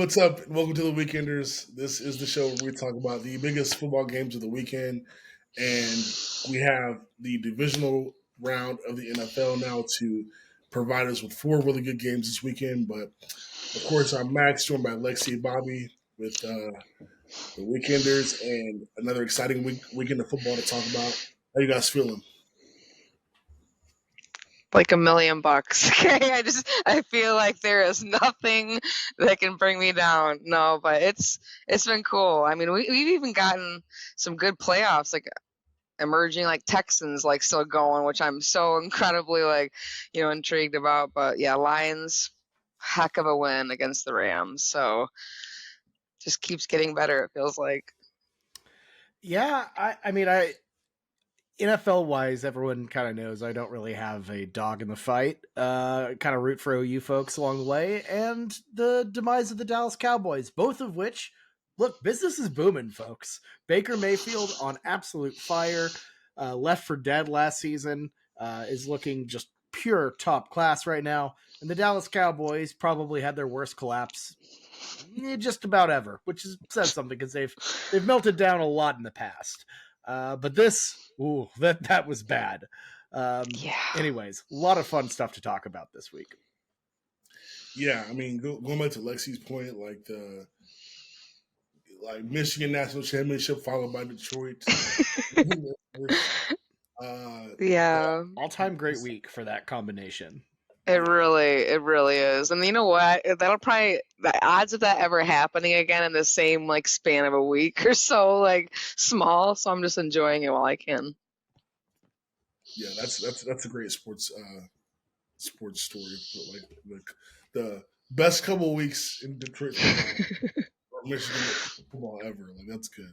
What's up? Welcome to the Weekenders. This is the show where we talk about the biggest football games of the weekend, and we have the divisional round of the NFL now to provide us with four really good games this weekend. But of course, I'm Max, joined by Lexi and Bobby with the Weekenders, and another exciting weekend of football to talk about. How you guys feeling? Like $1,000,000. Okay, I feel like there is nothing that can bring me down. No, but it's been cool. I mean, we've even gotten some good playoffs, like emerging, like Texans, like still going, which I'm so incredibly intrigued about. But yeah, Lions, heck of a win against the Rams. So just keeps getting better. It feels like. Yeah, I NFL wise, everyone kind of knows I don't really have a dog in the fight. Kind of root for OU folks along the way, and the demise of the Dallas Cowboys, both of which, look, business is booming, folks. Baker Mayfield on absolute fire, left for dead last season, is looking just pure top class right now, and the Dallas Cowboys probably had their worst collapse just about ever, which says something because they've melted down a lot in the past. But this, that was bad. Yeah. Anyways, a lot of fun stuff to talk about this week. Yeah, I mean, going back to Lexi's point, like Michigan national championship followed by Detroit. Yeah. All-time great week for that combination. It really is. And you know what? That'll probably the odds of that ever happening again in the same like span of a week or so like small. So I'm just enjoying it while I can. Yeah, that's a great sports story. Like the best couple of weeks in Detroit football or Michigan football ever. Like that's good.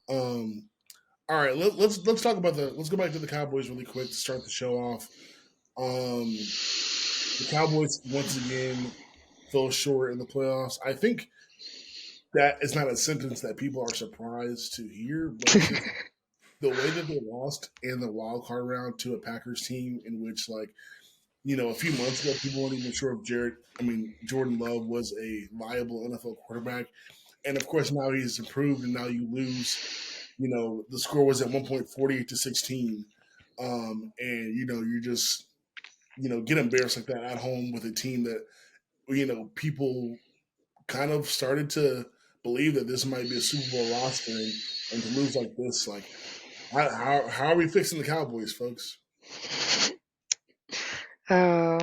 Um, all right, let's talk about let's go back to the Cowboys really quick to start the show off. The Cowboys once again fell short in the playoffs. I think that is not a sentence that people are surprised to hear, but it's just the way that they lost in the wild card round to a Packers team in which a few months ago, people weren't even sure if Jordan Love was a viable NFL quarterback. And of course, now he's improved, and now you lose. The score was at one point 48-16. And, you just, get embarrassed like that at home with a team that, people kind of started to believe that this might be a Super Bowl roster, and to lose like this, like, how are we fixing the Cowboys, folks? Oh,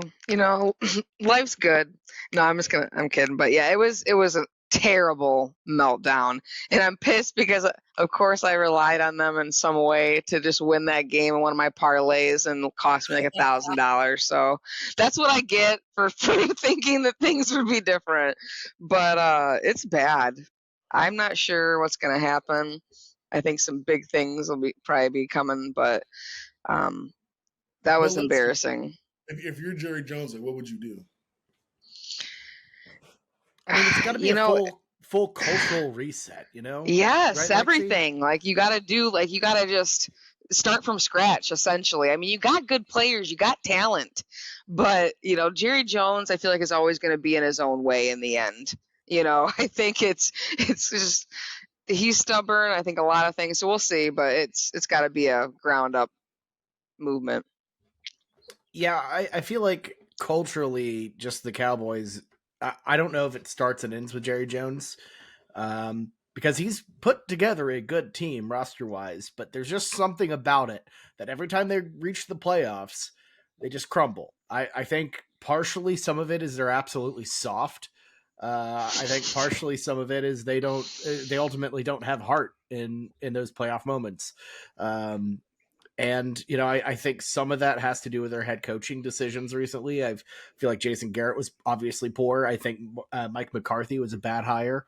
life's good. No, I'm kidding. But yeah, it was a terrible meltdown. And I'm pissed because of course I relied on them in some way to just win that game in one of my parlays and it cost me like $1,000. So that's what I get for thinking that things would be different. But it's bad. I'm not sure what's gonna happen. I think some big things will probably be coming, but um that But was let's embarrassing. if you're Jerry Jones, like, what would you do? I mean, it's got to be You a know, full cultural reset, yes, right, Lexi? everything. Like you got to just start from scratch essentially. I mean, you got good players, you got talent. But, Jerry Jones I feel like is always going to be in his own way in the end. I think it's just he's stubborn. I think a lot of things. So we'll see, but it's got to be a ground up movement. Yeah, I feel like culturally, just the Cowboys. I don't know if it starts and ends with Jerry Jones, because he's put together a good team roster wise, but there's just something about it that every time they reach the playoffs, they just crumble. I think partially some of it is they're absolutely soft. I think partially some of it is they ultimately don't have heart in those playoff moments. And I think some of that has to do with their head coaching decisions recently. I feel like Jason Garrett was obviously poor. I think Mike McCarthy was a bad hire.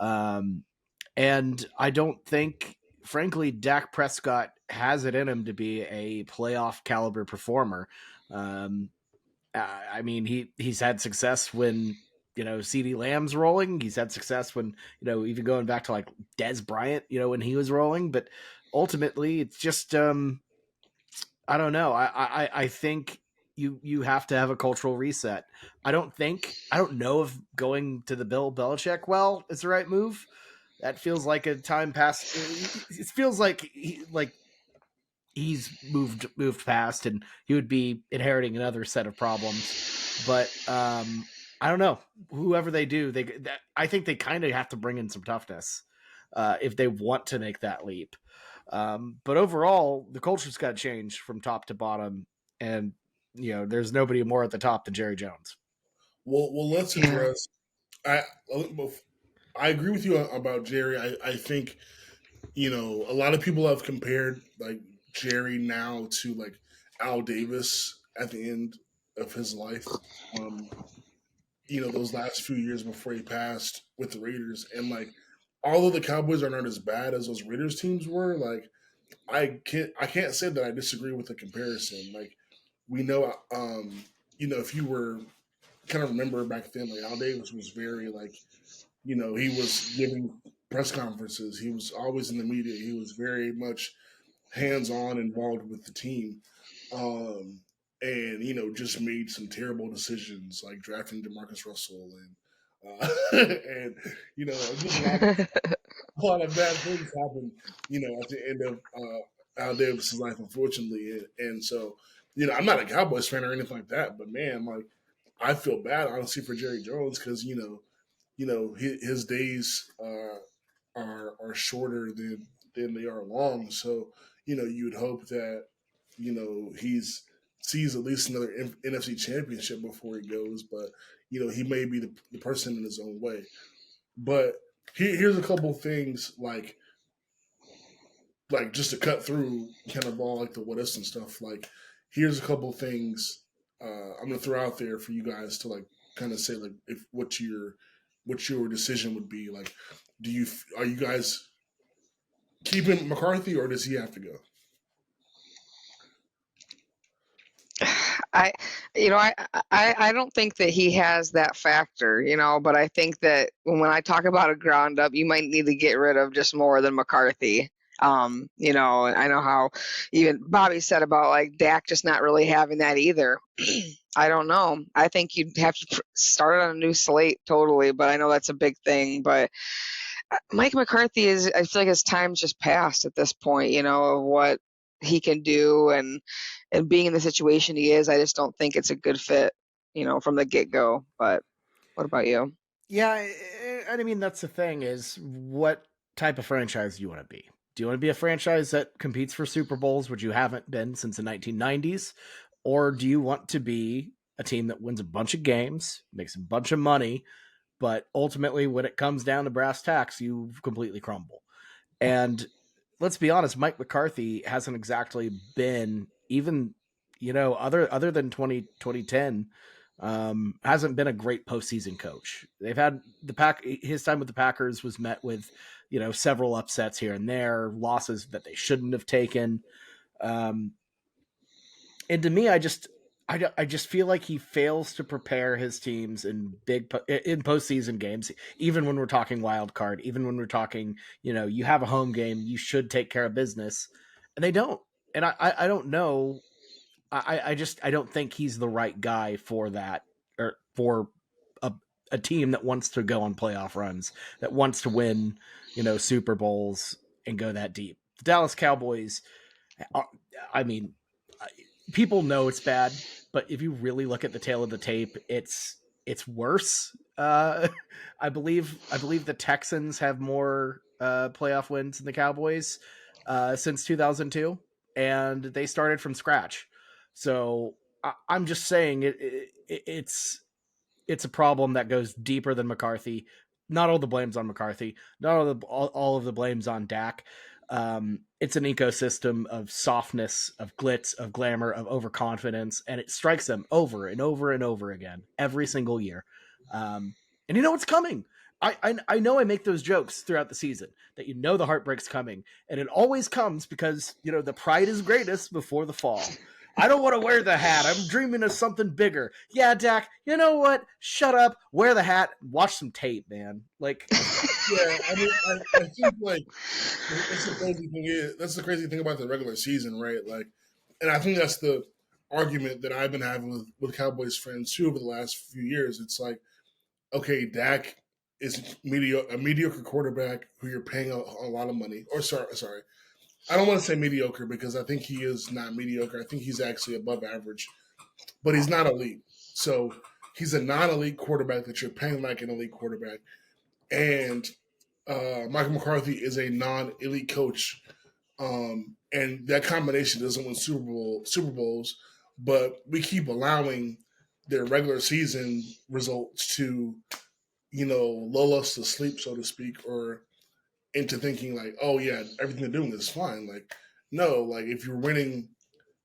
And I don't think, frankly, Dak Prescott has it in him to be a playoff caliber performer. I mean, he's had success when CeeDee Lamb's rolling. He's had success when even going back to like Dez Bryant, when he was rolling. But ultimately, it's just I don't know. I think you have to have a cultural reset. I don't know if going to the Bill Belichick well is the right move. That feels like a time past. It feels like he's moved past, and he would be inheriting another set of problems. But I don't know. Whoever they do, I think they kind of have to bring in some toughness if they want to make that leap. But overall, the culture's got to change from top to bottom, and there's nobody more at the top than Jerry Jones. Well, let's Yeah. address. I I agree with you about Jerry. I think a lot of people have compared like Jerry now to like Al Davis at the end of his life. Um, those last few years before he passed with the Raiders, and like although the Cowboys are not as bad as those Raiders teams were, like I can't say that I disagree with the comparison. Like we know, if you were kind of remember back then, like Al Davis was very like, he was giving press conferences. He was always in the media. He was very much hands on involved with the team. And just made some terrible decisions like drafting Demarcus Russell and just a lot of bad things happened, at the end of Al Davis's life, unfortunately. And so, I'm not a Cowboys fan or anything like that, but man, like I feel bad honestly for Jerry Jones because his days are shorter than they are long. So you'd hope that he's sees at least another NFC Championship before he goes, but he may be the person in his own way. But here's a couple things like just to cut through kind of all like the what ifs and stuff. Like here's a couple things I'm gonna throw out there for you guys to like kind of say like if what your decision would be. Like, are you guys keeping McCarthy or does he have to go? I, I don't think that he has that factor, but I think that when I talk about a ground up, you might need to get rid of just more than McCarthy. I know how even Bobby said about like Dak just not really having that either. I don't know. I think you'd have to start on a new slate totally, but I know that's a big thing. But Mike McCarthy I feel like his time's just passed at this point, of what he can do and being in the situation he is. I just don't think it's a good fit, from the get go. But what about you? Yeah, and I mean that's the thing is what type of franchise do you want to be? Do you want to be a franchise that competes for Super Bowls, which you haven't been since the 1990s, or do you want to be a team that wins a bunch of games, makes a bunch of money, but ultimately when it comes down to brass tacks, you completely crumble? And let's be honest, Mike McCarthy hasn't exactly been even, other than 2010, hasn't been a great postseason coach. They've had his time with the Packers was met with, several upsets here and there, losses that they shouldn't have taken. And to me, I just feel like he fails to prepare his teams in in postseason games. Even when we're talking wild card, even when we're talking, you have a home game, you should take care of business, and they don't. And I don't know. I don't think he's the right guy for that, or for a team that wants to go on playoff runs, that wants to win, Super Bowls and go that deep. The Dallas Cowboys, I mean, people know it's bad, but if you really look at the tail of the tape, it's worse. I believe the Texans have more playoff wins than the Cowboys since 2002, and they started from scratch. So I'm just saying it's a problem that goes deeper than McCarthy. Not all the blame's on McCarthy. Not all of the blame's on Dak. It's an ecosystem of softness, of glitz, of glamour, of overconfidence, and it strikes them over and over and over again every single year. And you know it's coming. I know I make those jokes throughout the season that the heartbreak's coming, and it always comes because the pride is greatest before the fall. I don't want to wear the hat. I'm dreaming of something bigger. Yeah, Dak, you know what? Shut up, wear the hat, watch some tape, man. Like, yeah, I mean, I think like that's the crazy thing about the regular season, right? Like, and I think that's argument that I've been having with Cowboys friends too over the last few years. It's like, okay, Dak is a mediocre quarterback who you're paying a lot of money. Or sorry, I don't want to say mediocre because I think he is not mediocre. I think he's actually above average, but he's not elite. So he's a non-elite quarterback that you're paying like an elite quarterback, and Michael McCarthy is a non-elite coach, and that combination doesn't win Super Bowls, but we keep allowing their regular season results to lull us to sleep, so to speak, or into thinking like, oh yeah, everything they're doing is fine. Like, no, like if you're winning,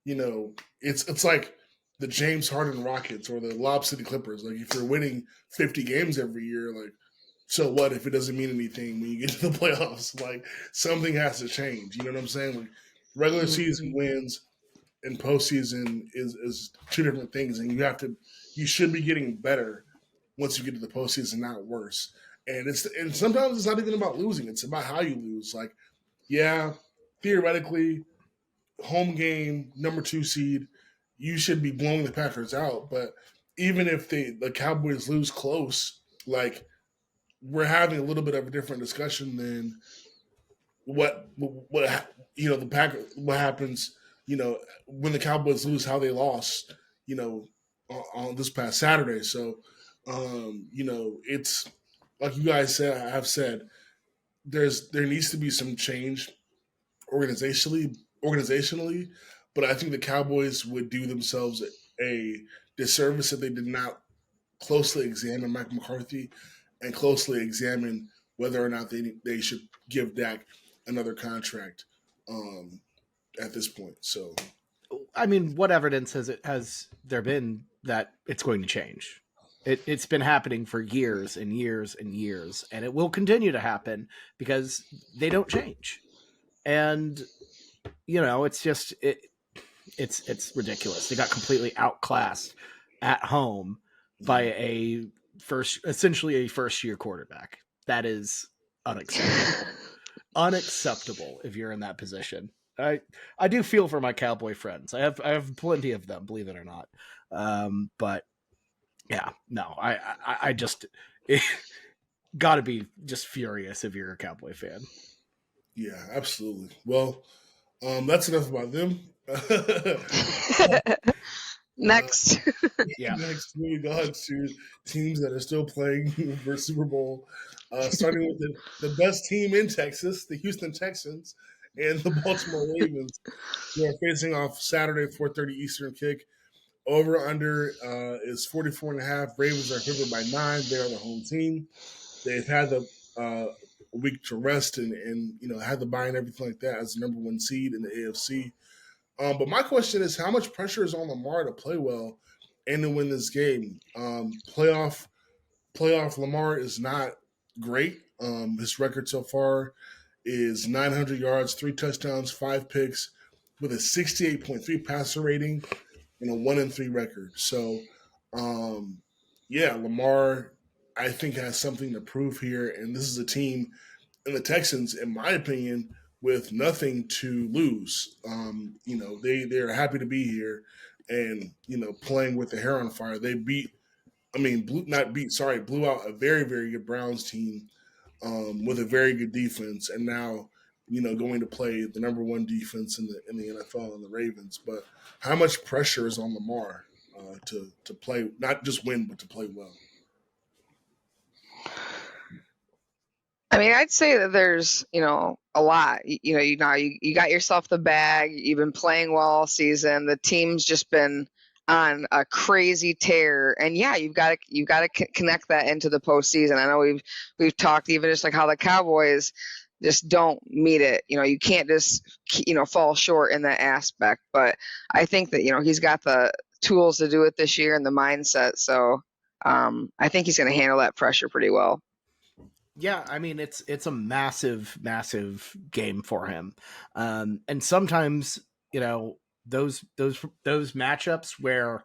it's like the James Harden Rockets or the Lob City Clippers. Like if you're winning 50 games every year, like so what if it doesn't mean anything when you get to the playoffs? Like something has to change. You know what I'm saying? Like regular season wins and postseason is two different things, and you should be getting better once you get to the postseason, not worse. And sometimes it's not even about losing; it's about how you lose. Like, yeah, theoretically, home game, number 2 seed, you should be blowing the Packers out. But even if the Cowboys lose close, like we're having a little bit of a different discussion than what the Packers what happens when the Cowboys lose, how they lost on this past Saturday. So it's like you guys have said, there needs to be some change organizationally, but I think the Cowboys would do themselves a disservice if they did not closely examine Mike McCarthy and closely examine whether or not they should give Dak another contract at this point. So, I mean, what evidence has there been that it's going to change? It's been happening for years and years and years, and it will continue to happen because they don't change. And it's just it's ridiculous. They got completely outclassed at home by essentially a first year quarterback. That is unacceptable. Unacceptable if you're in that position. I do feel for my Cowboy friends. I have plenty of them, believe it or not. But yeah, no, I just got to be just furious if you're a Cowboy fan. Yeah, absolutely. Well, that's enough about them. Next. Yeah. Next, moving on to teams that are still playing for Super Bowl. Starting with the best team in Texas, the Houston Texans, and the Baltimore Ravens, who are facing off Saturday, 4:30 Eastern kick. Over under is 44.5. Ravens are favored by 9. They are the home team. They've had the week to rest and had the bye and everything like that as the number 1 seed in the AFC. But my question is, how much pressure is on Lamar to play well and to win this game? Playoff Lamar is not great. His record so far is 900 yards, 3 touchdowns, 5 picks, with a 68.3 passer rating and a 1-3 record. So, yeah, Lamar, I think, has something to prove here. And this is a team in the Texans, in my opinion, with nothing to lose. They're happy to be here and, playing with the hair on fire. They blew out a very, very good Browns team with a very good defense, and now going to play the number 1 defense in the NFL and the Ravens. But how much pressure is on Lamar to play, not just win, but to play well? I mean, I'd say that there's, a lot. You got yourself the bag. You've been playing well all season. The team's just been on a crazy tear, and yeah, you've got to connect that into the postseason. I know we've talked even just like how the Cowboys just don't meet it. You can't just fall short in that aspect. But I think that he's got the tools to do it this year and the mindset. So I think he's going to handle that pressure pretty well. Yeah, I mean it's a massive game for him, and sometimes those matchups where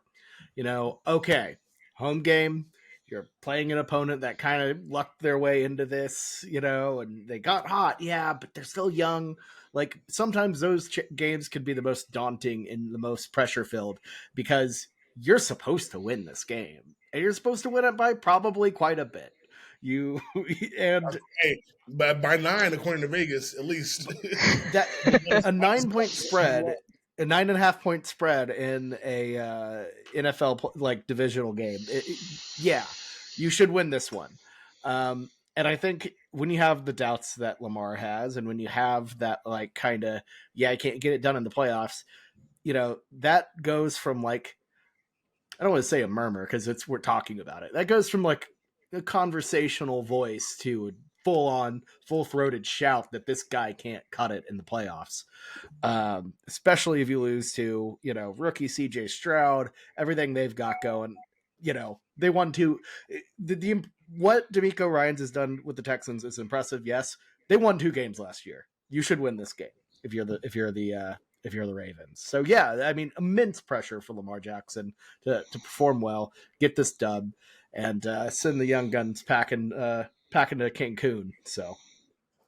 okay, home game, you're playing an opponent that kind of lucked their way into this, and they got hot, yeah, but they're still young. Like sometimes those games could be the most daunting and the most pressure filled because you're supposed to win this game and you're supposed to win it by probably quite a bit. You and Hey, by 9, according to Vegas, at least. that a 9-point spread, a 9.5-point spread in a NFL like divisional game. Yeah, you should win this one. And I think when you have the doubts that Lamar has, and when you have that like kind of I can't get it done in the playoffs, that goes from like I don't want to say a murmur because we're talking about it. That goes from like a conversational voice to a full throated shout that this guy can't cut it in the playoffs. Especially if you lose to, rookie CJ Stroud, everything they've got going. They won two. What D'Amico Ryans has done with the Texans is impressive. Yes, they won 2 games last year. You should win this game if you're the Ravens. So yeah, I mean, immense pressure for Lamar Jackson to perform well, get this dub, and send the young guns packing to Cancun. So,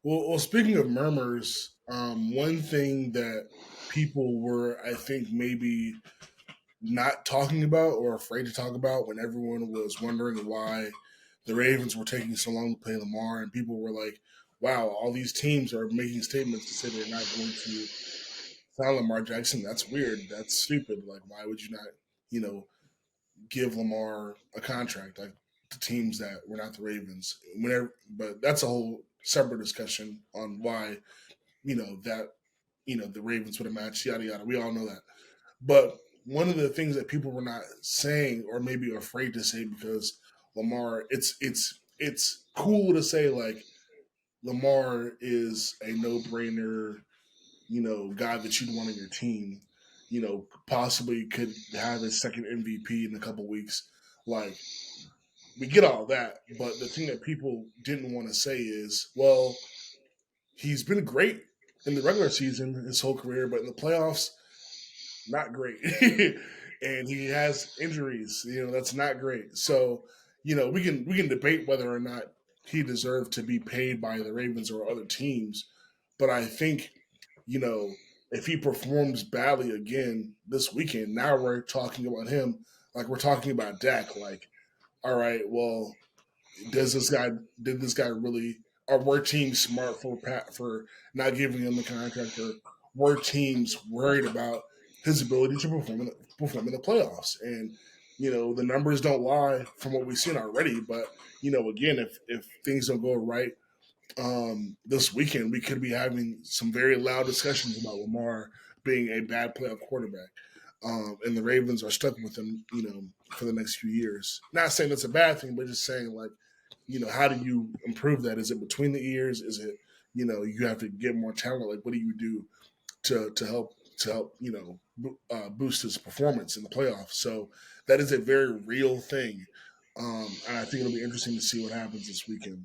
well, speaking of murmurs, one thing that people were, I think, maybe not talking about or afraid to talk about when everyone was wondering why the Ravens were taking so long to play Lamar, and people were like, "Wow, all these teams are making statements to say they're not going to sign Lamar Jackson. That's weird. That's stupid. Like, why would you not, give Lamar a contract like the teams that were not the Ravens? Whenever, but that's a whole separate discussion on why that the Ravens would have matched, yada yada. We all know that. But one of the things that people were not saying, or maybe afraid to say, because Lamar, it's cool to say like Lamar is a no brainer, guy that you'd want on your team. Possibly could have his second MVP in a couple weeks. Like, we get all that, but the thing that people didn't want to say is, well, he's been great in the regular season his whole career, but in the playoffs, not great. And he has injuries, that's not great. So, we can debate whether or not he deserved to be paid by the Ravens or other teams, but I think, if he performs badly again this weekend, now we're talking about him like we're talking about Dak. Like, all right, well, does this guy did this guy really? Or were teams smart for not giving him the contract, or were teams worried about his ability to perform in the playoffs? And the numbers don't lie from what we've seen already. But again, if things don't go right this weekend, we could be having some very loud discussions about Lamar being a bad playoff quarterback. And the Ravens are stuck with him, for the next few years. Not saying that's a bad thing, but just saying like, how do you improve that? Is it between the ears? Is it, you have to get more talent? Like, what do you do to help boost his performance in the playoffs? So that is a very real thing, and I think it'll be interesting to see what happens this weekend.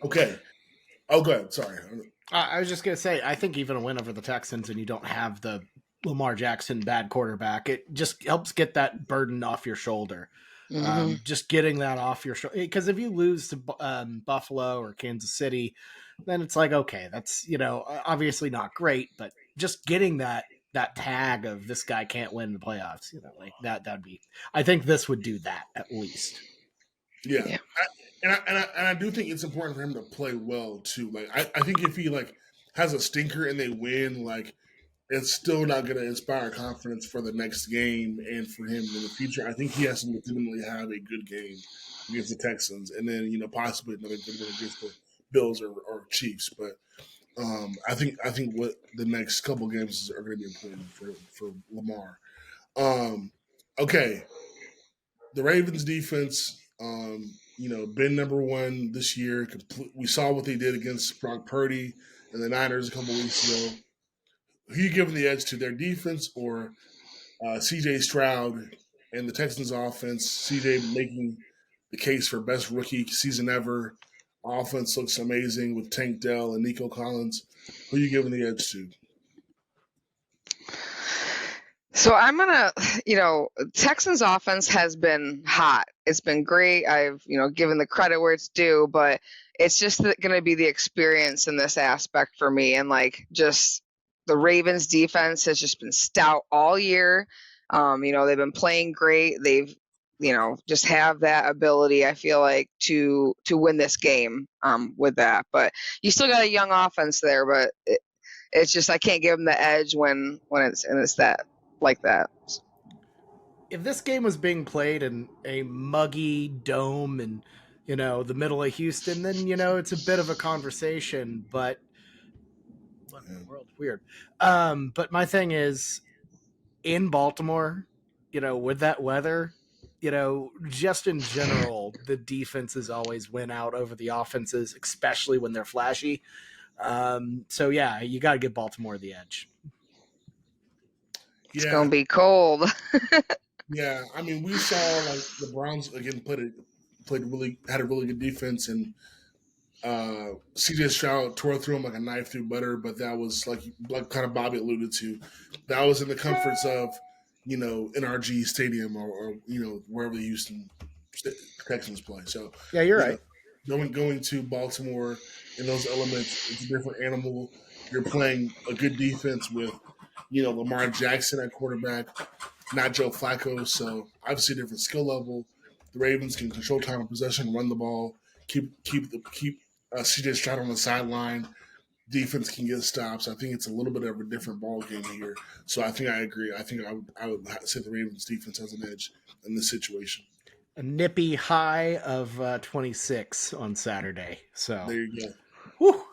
Okay. Oh, go ahead. Sorry. I was just gonna say, I think even a win over the Texans and you don't have the Lamar Jackson bad quarterback, it just helps get that burden off your shoulder. Just getting that off your shoulder, because if you lose to Buffalo or Kansas City, then it's like, okay, that's obviously not great, but just getting that tag of this guy can't win the playoffs, like that'd be. I think this would do that at least. Yeah. And I do think it's important for him to play well too. Like, I think if he like has a stinker and they win, like, it's still not going to inspire confidence for the next game and for him in the future. I think he has to legitimately have a good game against the Texans, and then possibly another good one against the Bills or Chiefs. But I think what the next couple games are going to be important for Lamar. Okay, the Ravens defense. Been number one this year. We saw what they did against Brock Purdy and the Niners a couple weeks ago. Who you giving the edge to, their defense or CJ Stroud and the Texans offense? CJ making the case for best rookie season ever. Offense looks amazing with Tank Dell and Nico Collins. Who you giving the edge to? So I'm gonna, Texans offense has been hot. It's been great. I've, given the credit where it's due, but it's just going to be the experience in this aspect for me. And like, just the Ravens defense has just been stout all year. They've been playing great. They've, just have that ability, I feel like, to win this game with that. But you still got a young offense there, but it's just I can't give them the edge when it's that like that. If this game was being played in a muggy dome in, the middle of Houston, then, it's a bit of a conversation, but what in the world? Weird. But my thing is, in Baltimore, with that weather, just in general, the defenses always win out over the offenses, especially when they're flashy. So yeah, you got to give Baltimore the edge. It's gonna be cold. Yeah, I mean, we saw like the Browns again had a really good defense, and CJ Stroud tore through him like a knife through butter. But that was like kind of Bobby alluded to, that was in the comforts of NRG Stadium or wherever the Houston Texans play. So yeah, you're right. Going to Baltimore in those elements, it's a different animal. You're playing a good defense with Lamar Jackson at quarterback, not Joe Flacco. So obviously a different skill level. The Ravens can control time of possession, run the ball, keep CJ Stroud on the sideline. Defense can get stops. I think it's a little bit of a different ball game here. So I think I agree. I think I would say the Ravens defense has an edge in this situation. A nippy high of 26 on Saturday. So there you go. Whew.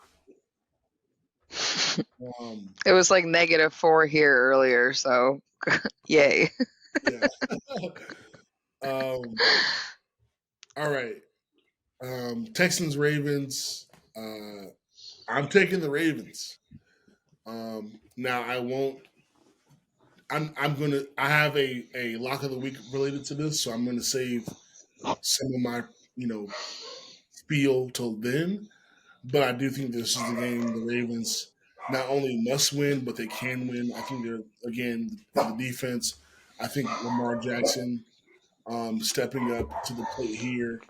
It was like -4 here earlier, so yay. Yeah. All right. Texans Ravens. I'm taking the Ravens. Now I won't. I have a lock of the week related to this, so I'm gonna save some of my spiel till then. But I do think this is the game the Ravens not only must win, but they can win. I think they're again the defense. I think Lamar Jackson stepping up to the plate here.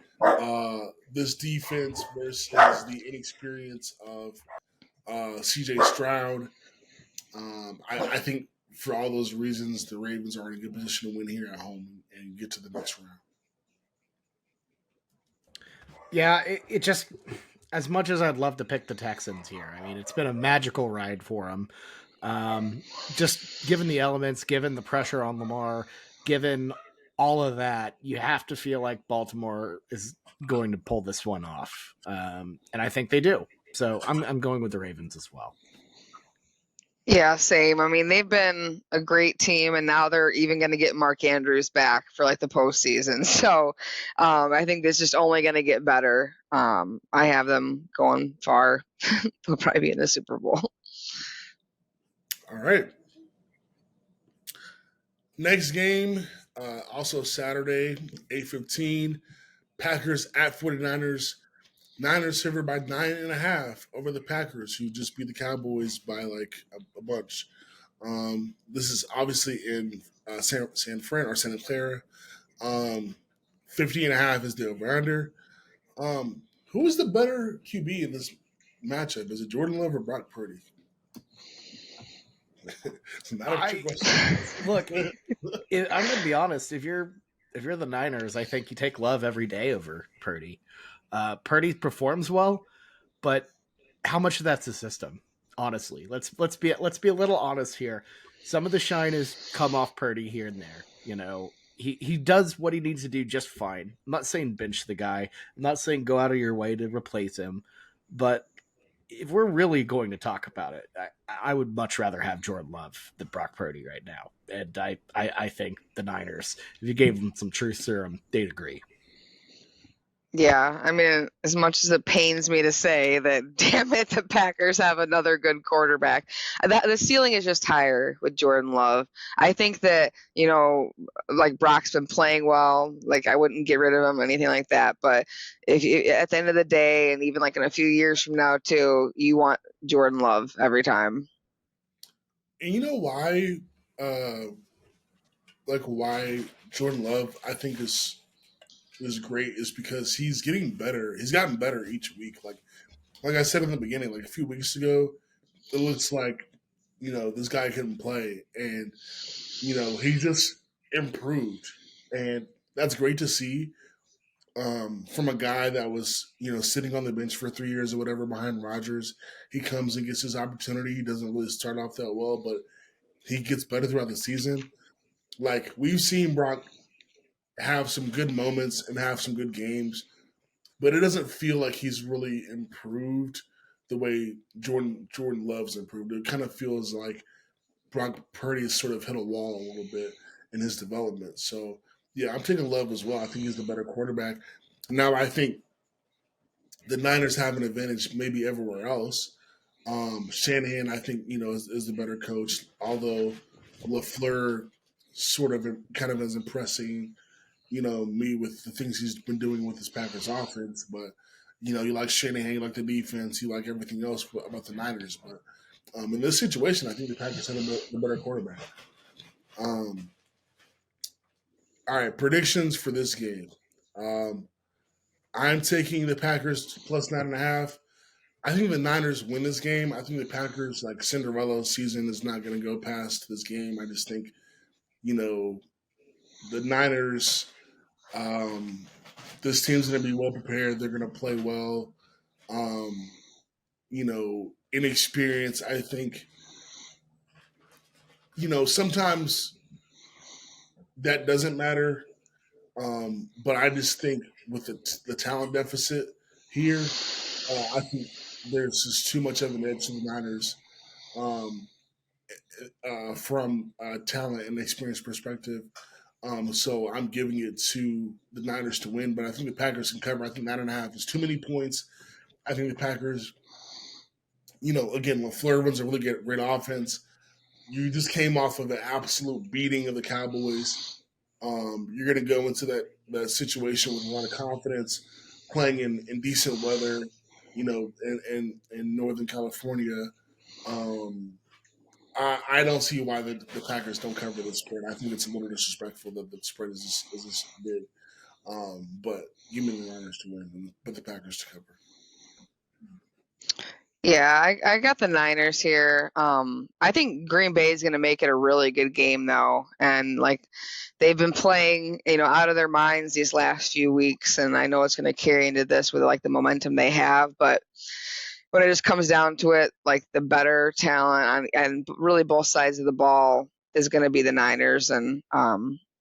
This defense versus the inexperience of CJ Stroud. I think for all those reasons, the Ravens are in a good position to win here at home and get to the next round. Yeah, it just, as much as I'd love to pick the Texans here, I mean, it's been a magical ride for them. Just given the elements, given the pressure on Lamar, given all of that, you have to feel like Baltimore is going to pull this one off. And I think they do. So I'm going with the Ravens as well. Yeah, same. I mean, they've been a great team, and now they're even going to get Mark Andrews back for like the postseason. So I think this is just only going to get better. I have them going far. They'll probably be in the Super Bowl. All right. Next game, also Saturday, 8:15. Packers at 49ers. Niners favored by 9.5 over the Packers, who just beat the Cowboys by like a bunch. This is obviously in San Fran or Santa Clara. 50.5 is the over-under. Who is the better QB in this matchup? Is it Jordan Love or Brock Purdy? It's not a trick question. Look, I'm going to be honest. If you're the Niners, I think you take Love every day over Purdy. Purdy performs well, but how much of that's the system? Honestly, let's be a little honest here. Some of the shine has come off Purdy here and there. He does what he needs to do just fine. I'm not saying bench the guy. I'm not saying go out of your way to replace him. But if we're really going to talk about it, I would much rather have Jordan Love than Brock Purdy right now. And I think the Niners, if you gave them some truth serum, they'd agree. Yeah, I mean, as much as it pains me to say that, damn it, the Packers have another good quarterback. The ceiling is just higher with Jordan Love. I think that, like Brock's been playing well. Like I wouldn't get rid of him or anything like that. But if you, at the end of the day, and even like in a few years from now too, you want Jordan Love every time. And you know why like why Jordan Love I think is great is because he's getting better. He's gotten better each week. Like I said in the beginning, like a few weeks ago, it looks like this guy couldn't play, and he just improved, and that's great to see. From a guy that was sitting on the bench for 3 years or whatever behind Rodgers, he comes and gets his opportunity. He doesn't really start off that well, but he gets better throughout the season. Like we've seen Brock have some good moments and have some good games, but it doesn't feel like he's really improved the way Jordan Love's improved. It kind of feels like Brock Purdy has sort of hit a wall a little bit in his development. So yeah, I'm taking Love as well. I think he's the better quarterback. Now I think the Niners have an advantage maybe everywhere else. Shanahan, I think, is the better coach, although LaFleur sort of kind of is impressing, me with the things he's been doing with his Packers offense. But, you like Shanahan, you like the defense, you like everything else about the Niners. But in this situation, I think the Packers have the better quarterback. All right, predictions for this game. I'm taking the Packers plus 9.5. I think the Niners win this game. I think the Packers, like Cinderella season, is not going to go past this game. I just think, the Niners, um, this team's going to be well prepared. They're going to play well. Um, Inexperience, I think, sometimes that doesn't matter. But I just think with the talent deficit here, I think there's just too much of an edge to the Niners. Um, from a talent and experience perspective. So I'm giving it to the Niners to win, but I think the Packers can cover. I think 9.5 is too many points. I think the Packers, again, LaFleur runs a really great offense. You just came off of an absolute beating of the Cowboys. You're going to go into that situation with a lot of confidence, playing in decent weather, in Northern California. Um, I don't see why the Packers don't cover the spread. I think it's a little disrespectful that the spread is this big. But give me the Niners to win, but the Packers to cover. Yeah, I got the Niners here. I think Green Bay is going to make it a really good game, though. And like they've been playing, out of their minds these last few weeks. And I know it's going to carry into this with like the momentum they have. But when it just comes down to it, like the better talent and really both sides of the ball is going to be the Niners. And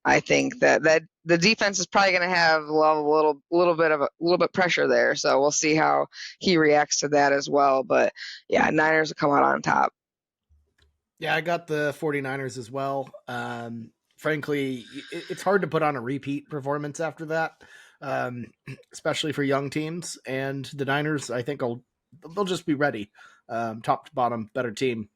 I think that the defense is probably going to have a little bit pressure there. So we'll see how he reacts to that as well. But yeah, Niners will come out on top. Yeah, I got the 49ers as well. Frankly, it's hard to put on a repeat performance after that, especially for young teams. And the Niners, I think, they'll just be ready, top to bottom, better team.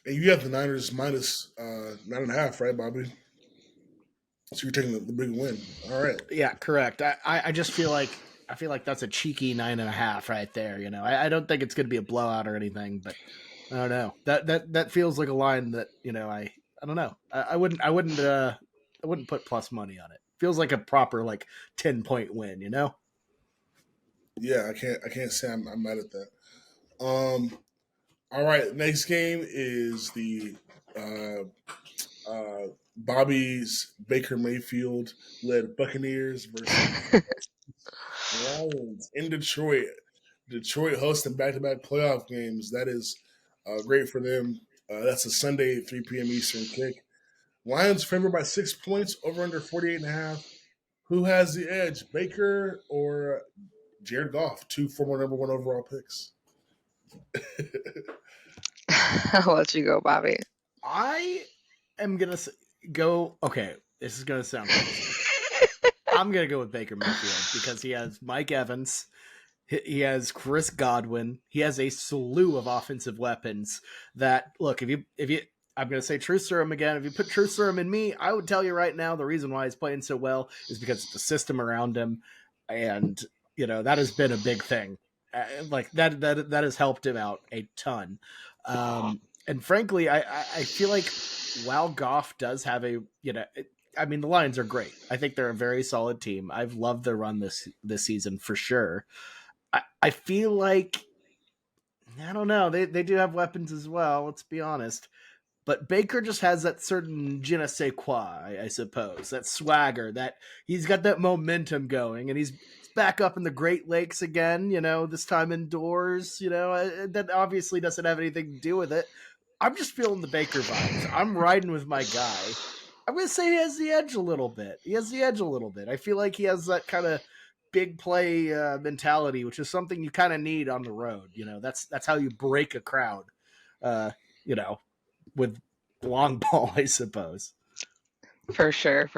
And you have the Niners minus 9.5, right, Bobby? So you're taking the big win. All right. Yeah, correct. I just feel like that's a cheeky 9.5 right there. I don't think it's going to be a blowout or anything, but I don't know. That feels like a line that I don't know. I wouldn't put plus money on it. Feels like a proper 10-point win. Yeah, I can't say I'm mad at that. All right, next game is the Bobby's Baker Mayfield led Buccaneers versus Lions in Detroit. Detroit hosting back-to-back playoff games. That is great for them. That's a Sunday 3 p.m. Eastern kick. Lions favored by 6 points, over under 48.5. Who has the edge, Baker or Jared Goff, two former number one overall picks? I'll let you go, Bobby. I am going to go. Okay, this is going to sound crazy. I'm going to go with Baker Mayfield because he has Mike Evans. He has Chris Godwin. He has a slew of offensive weapons that, look, if you, I'm going to say truth serum again. If you put truth serum in me, I would tell you right now the reason why he's playing so well is because of the system around him. And, that has been a big thing. That has helped him out a ton. And frankly, I feel like while Goff does have a, I mean, the Lions are great. I think they're a very solid team. I've loved their run this season for sure. I feel like, I don't know, they do have weapons as well. Let's be honest. But Baker just has that certain je ne sais quoi, I suppose, that swagger, that he's got that momentum going, and he's back up in the Great Lakes again, this time indoors, that obviously doesn't have anything to do with it. I'm just feeling the Baker vibes. I'm riding with my guy. I'm going to say he has the edge a little bit. I feel like he has that kind of big play mentality, which is something you kind of need on the road. That's how you break a crowd, uh, with long ball, I suppose. For sure.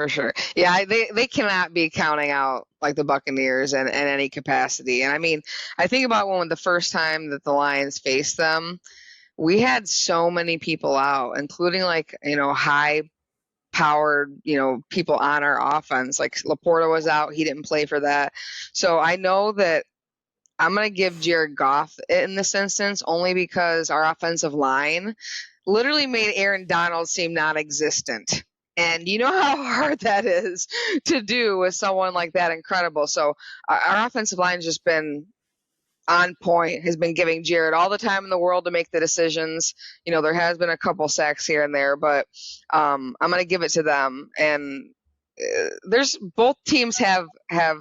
Yeah, they cannot be counting out like the Buccaneers in any capacity. And I mean, I think about when the first time that the Lions faced them, we had so many people out, including like, high powered, people on our offense. Like Laporta was out. He didn't play for that. So I know that I'm going to give Jared Goff in this instance only because our offensive line literally made Aaron Donald seem non-existent. And you know how hard that is to do with someone like that incredible. So our offensive line has just been on point, has been giving Jared all the time in the world to make the decisions. There has been a couple sacks here and there, but I'm going to give it to them. And there's both teams have a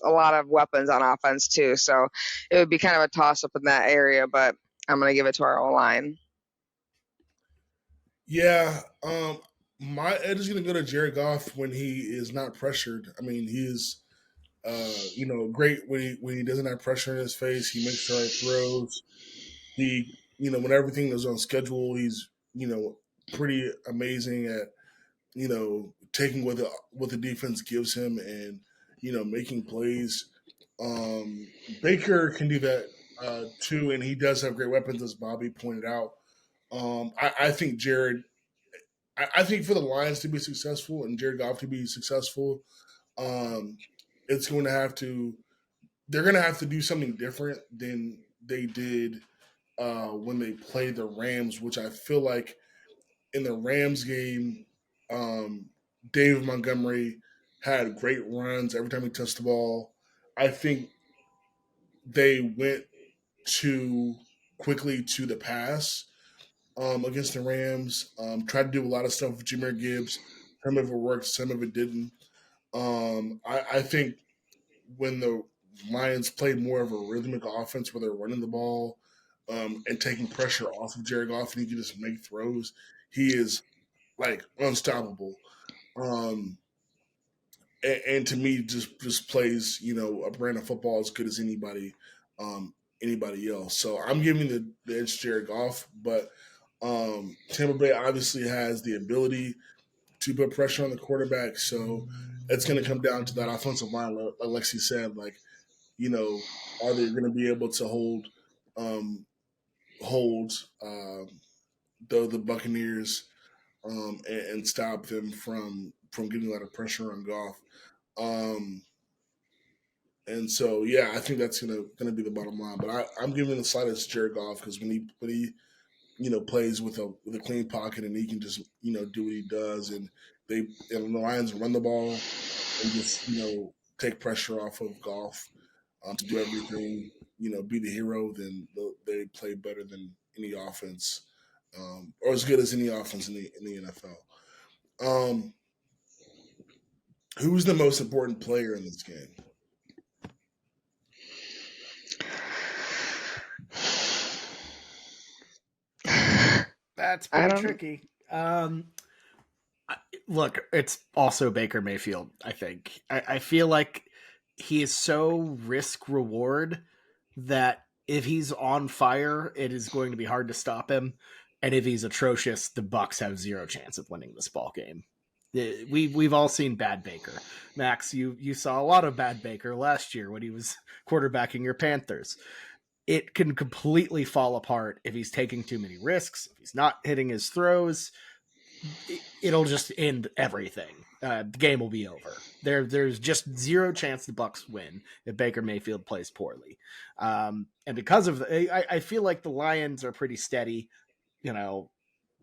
lot of weapons on offense too. So it would be kind of a toss up in that area, but I'm going to give it to our O-line. Yeah, my edge is going to go to Jared Goff when he is not pressured. I mean, he is, great when he doesn't have pressure in his face. He makes the right throws. He, when everything is on schedule, he's, pretty amazing at, taking what the defense gives him and, making plays. Baker can do that too, and he does have great weapons, as Bobby pointed out. I think I think for the Lions to be successful and Jared Goff to be successful, um, it's going to have to. They're going to have to do something different than they did when they played the Rams, which I feel like in the Rams game, David Montgomery had great runs every time he touched the ball. I think they went too quickly to the pass against the Rams. Tried to do a lot of stuff with Jahmyr Gibbs. Some of it worked, some of it didn't. I think when the Lions played more of a rhythmic offense where they're running the ball and taking pressure off of Jared Goff and he can just make throws, he is like unstoppable. Um, and to me, just plays a brand of football as good as anybody else. So I'm giving the edge to Jared Goff, but Tampa Bay obviously has the ability to put pressure on the quarterback. So it's going to come down to that offensive line, like Lexi said. Like, are they going to be able to hold the Buccaneers and stop them from getting a lot of pressure on Goff? And so, yeah, I think that's gonna be the bottom line. But I'm giving the slightest Jared Goff because when he plays with a clean pocket and he can just do what he does, and the Lions run the ball and just take pressure off of Goff to do everything, be the hero, then they play better than any offense, or as good as any offense in the NFL. Who's the most important player in this game? That's pretty tricky. Look, it's also Baker Mayfield, I think. I feel like he is so risk reward that if he's on fire, it is going to be hard to stop him. And if he's atrocious, the Bucs have zero chance of winning this ball game. We've all seen bad Baker. Max, you saw a lot of bad Baker last year when he was quarterbacking your Panthers. It can completely fall apart if he's taking too many risks, if he's not hitting his throws. It'll just end everything. The game will be over. There's just zero chance the Bucs win if Baker Mayfield plays poorly. And because of I feel like the Lions are pretty steady.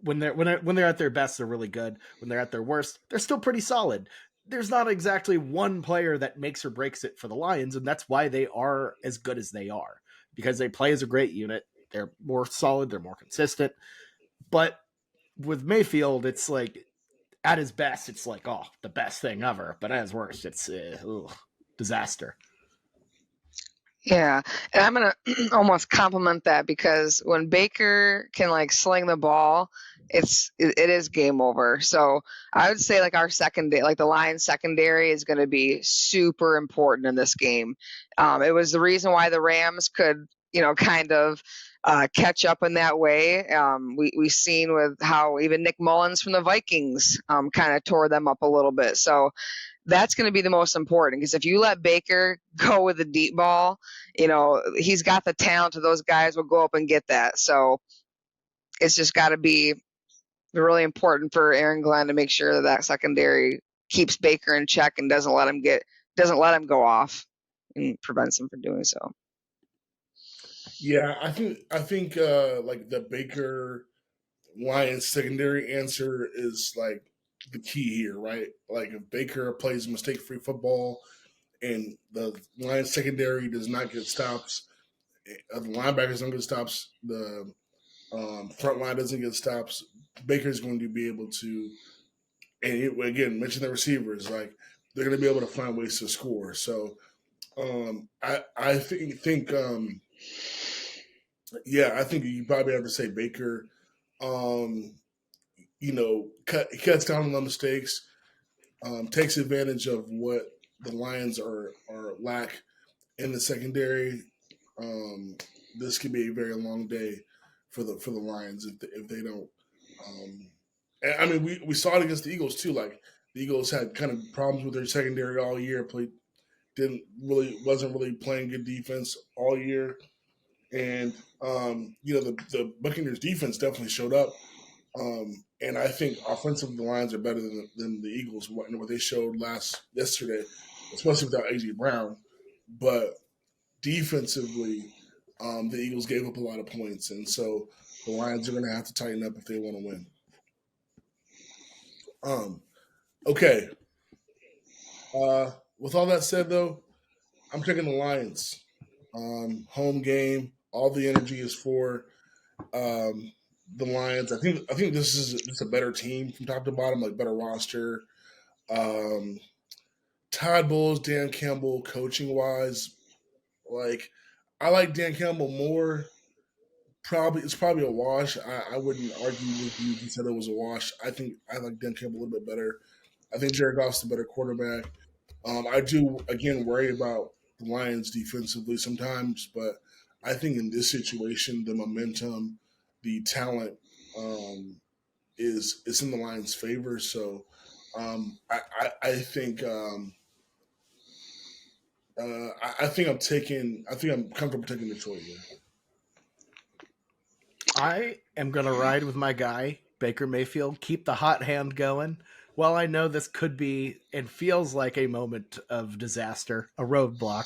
when they're at their best, they're really good. When they're at their worst, they're still pretty solid. There's not exactly one player that makes or breaks it for the Lions, and that's why they are as good as they are, because they play as a great unit. They're more solid, they're more consistent. But with Mayfield, it's like at his best, it's like, oh, the best thing ever. But at his worst, it's disaster. Yeah, and I'm gonna almost compliment that, because when Baker can like sling the ball, it is game over. So I would say like our secondary, like the Lions secondary, is going to be super important in this game. It was the reason why the Rams could, kind of catch up in that way. We seen with how even Nick Mullins from the Vikings kind of tore them up a little bit. So that's going to be the most important, because if you let Baker go with the deep ball, he's got the talent, to those guys will go up and get that. So it's just got to be really important for Aaron Glenn to make sure that secondary keeps Baker in check and doesn't let him go off and prevents him from doing so. Yeah, I think like the Baker Lions secondary answer is like the key here, right? Like if Baker plays mistake-free football and the Lions secondary does not get stops, the linebackers don't get stops, the front line doesn't get stops, Baker's going to be able to, and again, mention the receivers, like they're going to be able to find ways to score. So I think yeah, I think you probably have to say Baker. Um, cuts down on the mistakes, takes advantage of what the Lions are lack in the secondary. Um, this could be a very long day for the Lions if they don't. Um, and, I mean, we saw it against the Eagles too. Like the Eagles had kind of problems with their secondary all year. Wasn't really playing good defense all year, and the Buccaneers defense definitely showed up. And I think offensively the Lions are better than the Eagles, what they showed yesterday, especially without AJ Brown. But defensively, the Eagles gave up a lot of points, and so the Lions are going to have to tighten up if they want to win. Okay. With all that said, though, I'm taking the Lions. Home game, all the energy is for the Lions. I think this is just a better team from top to bottom, like better roster. Um, Todd Bowles, Dan Campbell, coaching wise, like I like Dan Campbell more. It's probably a wash. I wouldn't argue with you if you said it was a wash. I think I like Dan Campbell a little bit better. I think Jared Goff's the better quarterback. I do again worry about the Lions defensively sometimes, but I think in this situation, the momentum, the talent is in the Lions' favor. So I think I think I'm comfortable taking Detroit here. I am going to ride with my guy, Baker Mayfield, keep the hot hand going. While I know this could be and feels like a moment of disaster, a roadblock,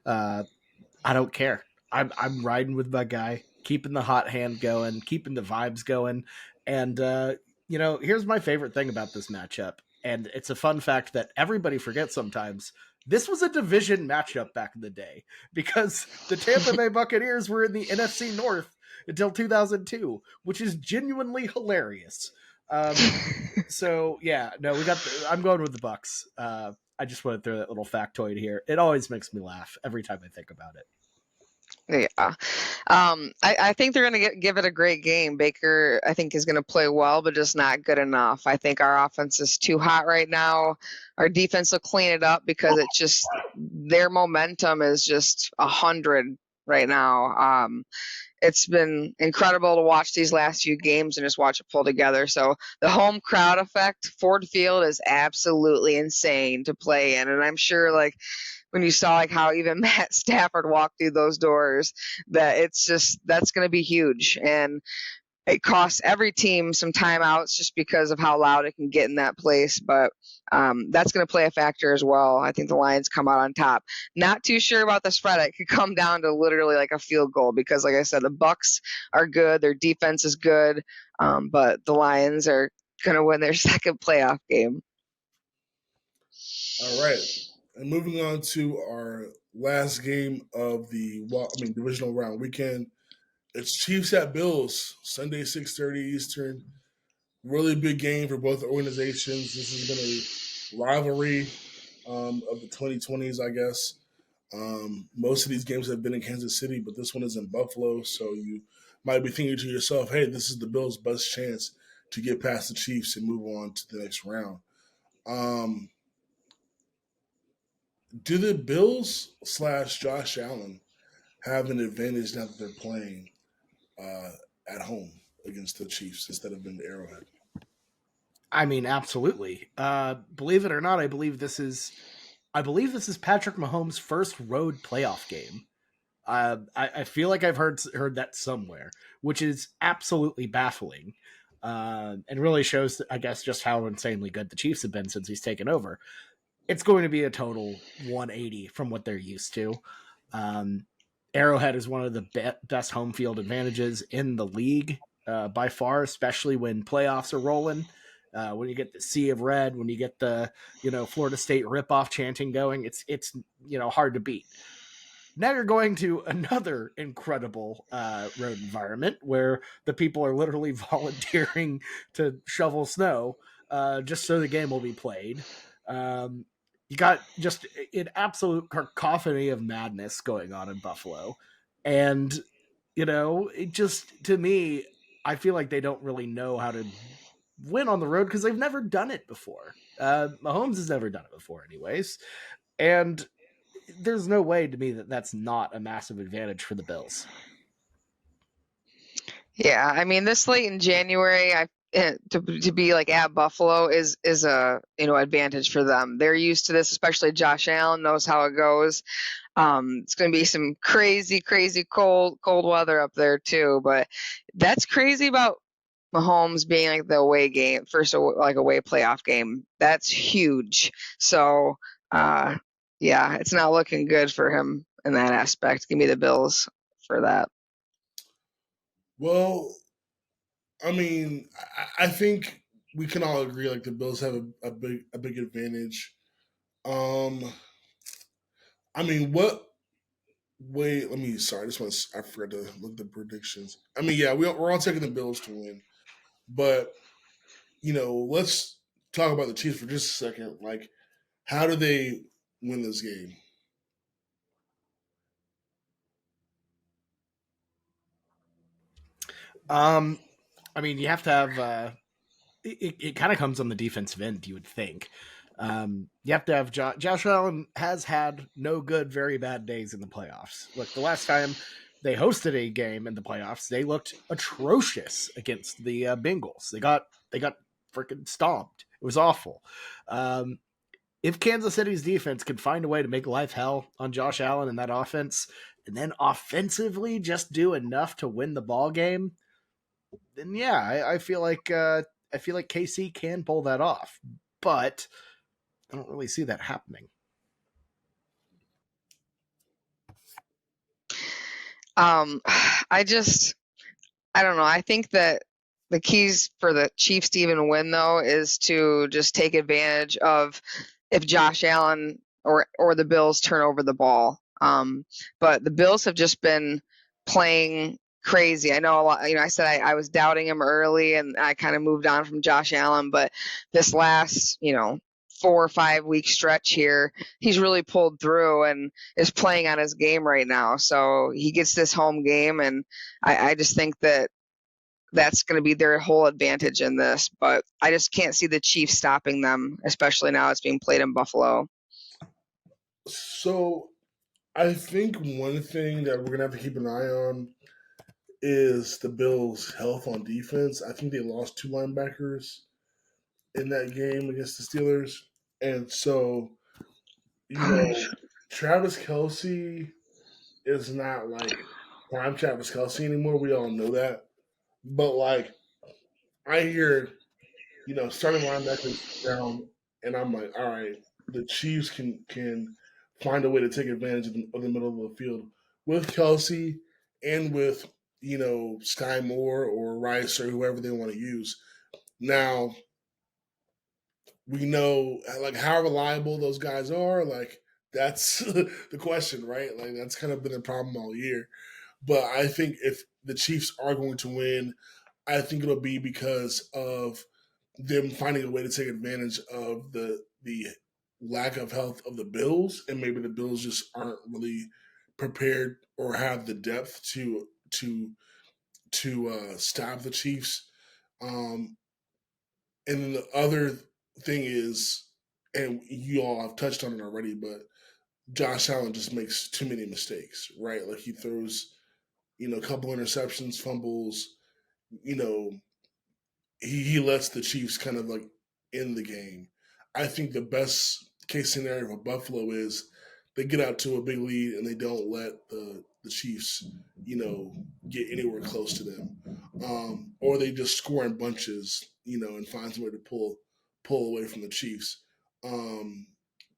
I don't care. I'm riding with my guy, keeping the hot hand going, keeping the vibes going. And, here's my favorite thing about this matchup. And it's a fun fact that everybody forgets sometimes. This was a division matchup back in the day, because the Tampa Bay Buccaneers were in the NFC North until 2002, which is genuinely hilarious. So yeah, no, I'm going with the Bucks. I just want to throw that little factoid here. It always makes me laugh every time I think about it. Yeah. I think they're going to give it a great game. Baker, I think, is going to play well, but just not good enough. I think our offense is too hot right now. Our defense will clean it up, because it's just their momentum is just 100 right now. It's been incredible to watch these last few games and just watch it pull together. So the home crowd effect, Ford Field, is absolutely insane to play in. And I'm sure, like, when you saw like how even Matt Stafford walked through those doors, that's going to be huge. And it costs every team some timeouts just because of how loud it can get in that place. But that's going to play a factor as well. I think the Lions come out on top. Not too sure about the spread. It could come down to literally like a field goal because, like I said, the Bucs are good. Their defense is good, but the Lions are going to win their second playoff game. All right. And moving on to our last game of the divisional round weekend. It's Chiefs at Bills, Sunday 6:30 Eastern. Really big game for both organizations. This has been a rivalry of the 2020s, I guess. Most of these games have been in Kansas City, but this one is in Buffalo. So you might be thinking to yourself, hey, this is the Bills' best chance to get past the Chiefs and move on to the next round. Do the Bills / Josh Allen have an advantage now that they're playing at home against the Chiefs instead of in Arrowhead? I mean, absolutely. Believe it or not, I believe this is Patrick Mahomes' first road playoff game. I feel like I've heard that somewhere, which is absolutely baffling, and really shows, I guess, just how insanely good the Chiefs have been since he's taken over. It's going to be a total 180 from what they're used to. Arrowhead is one of the best home field advantages in the league by far, especially when playoffs are rolling. When you get the sea of red, when you get the Florida State ripoff chanting going, it's hard to beat. Now you're going to another incredible road environment where the people are literally volunteering to shovel snow just so the game will be played. You got just an absolute cacophony of madness going on in Buffalo. And, it just, to me, I feel like they don't really know how to win on the road because they've never done it before. Mahomes has never done it before, anyways. And there's no way to me that that's not a massive advantage for the Bills. Yeah, I mean, this late in January, to be like at Buffalo is a advantage for them. They're used to this, especially Josh Allen knows how it goes. It's going to be some crazy cold weather up there too. But that's crazy about Mahomes being like the away game, first like away playoff game. That's huge. So yeah, it's not looking good for him in that aspect. Give me the Bills for that. Well, I mean, I think we can all agree like the Bills have a big advantage. I mean, what? Wait, let me. Sorry, I forgot to look at the predictions. I mean, yeah, we're all taking the Bills to win, but let's talk about the Chiefs for just a second. Like, how do they win this game? I mean, you have to have. It kind of comes on the defensive end, you would think. You have to have Josh Allen has had no good, very bad days in the playoffs. Look, the last time they hosted a game in the playoffs, they looked atrocious against the Bengals. They got freaking stomped. It was awful. If Kansas City's defense could find a way to make life hell on Josh Allen and that offense, and then offensively just do enough to win the ball game, then yeah, I feel like KC can pull that off, but I don't really see that happening. I don't know. I think that the keys for the Chiefs to even win, though, is to just take advantage of if Josh Allen or the Bills turn over the ball. But the Bills have just been playing crazy. I know a lot. I said I was doubting him early, and I kind of moved on from Josh Allen. But this last 4 or 5 week stretch here, he's really pulled through and is playing on his game right now. So he gets this home game, and I just think that that's going to be their whole advantage in this. But I just can't see the Chiefs stopping them, especially now it's being played in Buffalo. So I think one thing that we're gonna have to keep an eye on is the Bills' health on defense. I think they lost 2 linebackers in that game against the Steelers, and so Travis Kelce is not like prime Travis Kelce anymore. We all know that. But like I hear, starting linebackers down, and I'm like, all right, the Chiefs can find a way to take advantage of the middle of the field with Kelsey and with Sky Moore or Rice or whoever they want to use. Now we know like how reliable those guys are. Like that's the question, right? Like that's kind of been a problem all year. But I think if the Chiefs are going to win, I think it'll be because of them finding a way to take advantage of the lack of health of the Bills, and maybe the Bills just aren't really prepared or have the depth to stop the Chiefs. Um, and then the other thing is, and you all have touched on it already, but Josh Allen just makes too many mistakes, right? Like he throws, a couple interceptions, fumbles, you know, he lets the Chiefs kind of like in the game. I think the best case scenario for Buffalo is they get out to a big lead and they don't let the Chiefs, get anywhere close to them, or they just score in bunches, and find some way to pull away from the Chiefs. Um,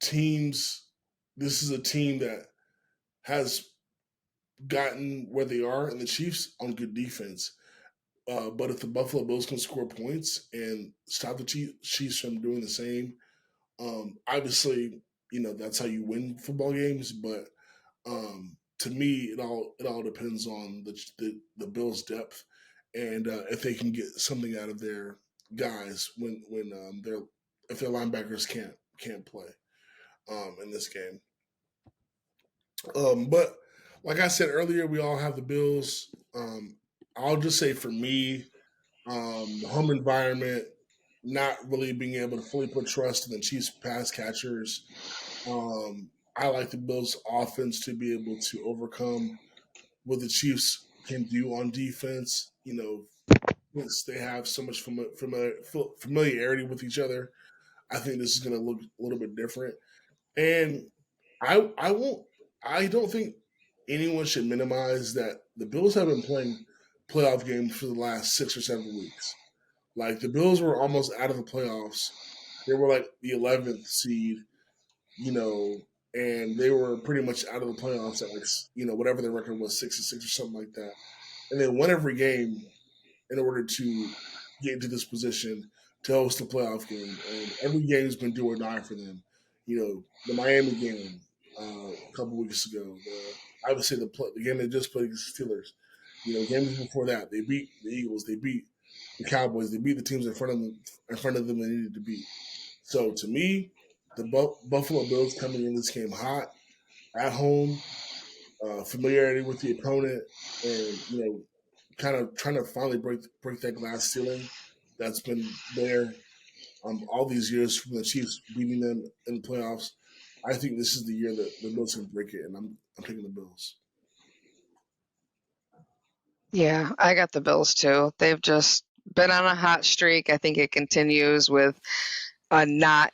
teams, this is a team that has gotten where they are, and the Chiefs on good defense. But if the Buffalo Bills can score points and stop the Chiefs from doing the same, obviously, that's how you win football games. But to me, it all depends on the Bills' depth and if they can get something out of their guys when if their linebackers can't play in this game. But like I said earlier, we all have the Bills. I'll just say for me, the home environment, not really being able to fully put trust in the Chiefs pass catchers. I like the Bills offense to be able to overcome what the Chiefs can do on defense. Since they have so much familiarity with each other, I think this is going to look a little bit different. And I won't. I don't think anyone should minimize that the Bills have been playing playoff games for the last 6 or 7 weeks. Like the Bills were almost out of the playoffs. They were like the 11th seed, you know, and they were pretty much out of the playoffs at like whatever their record was, 6-6 or something like that. And they won every game in order to get into this position to host the playoff game. And every game has been do or die for them. The Miami game a couple weeks ago. I would say the game they just played against the Steelers. Games before that, they beat the Eagles. They beat the Cowboys. They beat the teams in front of them. They needed to beat. So to me, the Buffalo Bills coming in this game hot at home, familiarity with the opponent, and kind of trying to finally break that glass ceiling that's been there all these years from the Chiefs beating them in the playoffs. I think this is the year that the Bills can break it, and I'm taking the Bills. Yeah, I got the Bills too. They've just been on a hot streak. I think it continues with a not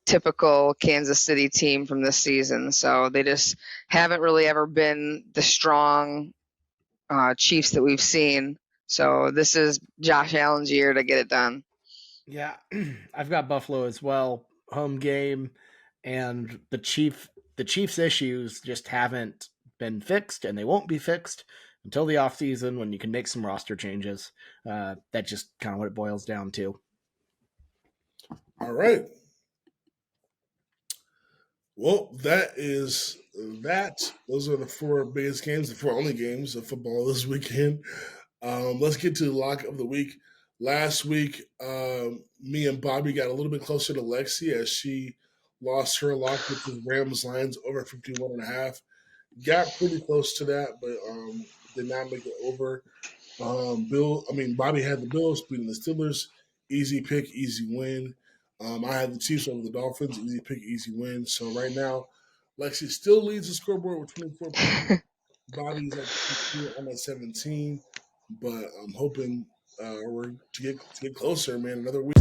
typical Kansas City team from this season. So they just haven't really ever been the strong Chiefs that we've seen. So this is Josh Allen's year to get it done. Yeah, I've got Buffalo as well. Home game, and the Chiefs' issues just haven't been fixed, and they won't be fixed until the offseason when you can make some roster changes. That's just kind of what it boils down to. All right. Well, that is that. Those are the four biggest games, the four only games of football this weekend. Let's get to the lock of the week. Last week, me and Bobby got a little bit closer to Lexi as she lost her lock, which was Rams Lions over 51.5. Got pretty close to that, but did not make it over. Bobby had the Bills beating the Steelers. Easy pick, easy win. I had the Chiefs over the Dolphins. Easy pick, easy win. So right now, Lexi still leads the scoreboard with 24 points. Bobby's at 15, I'm at 17, but I'm hoping we're to get closer, man. Another week.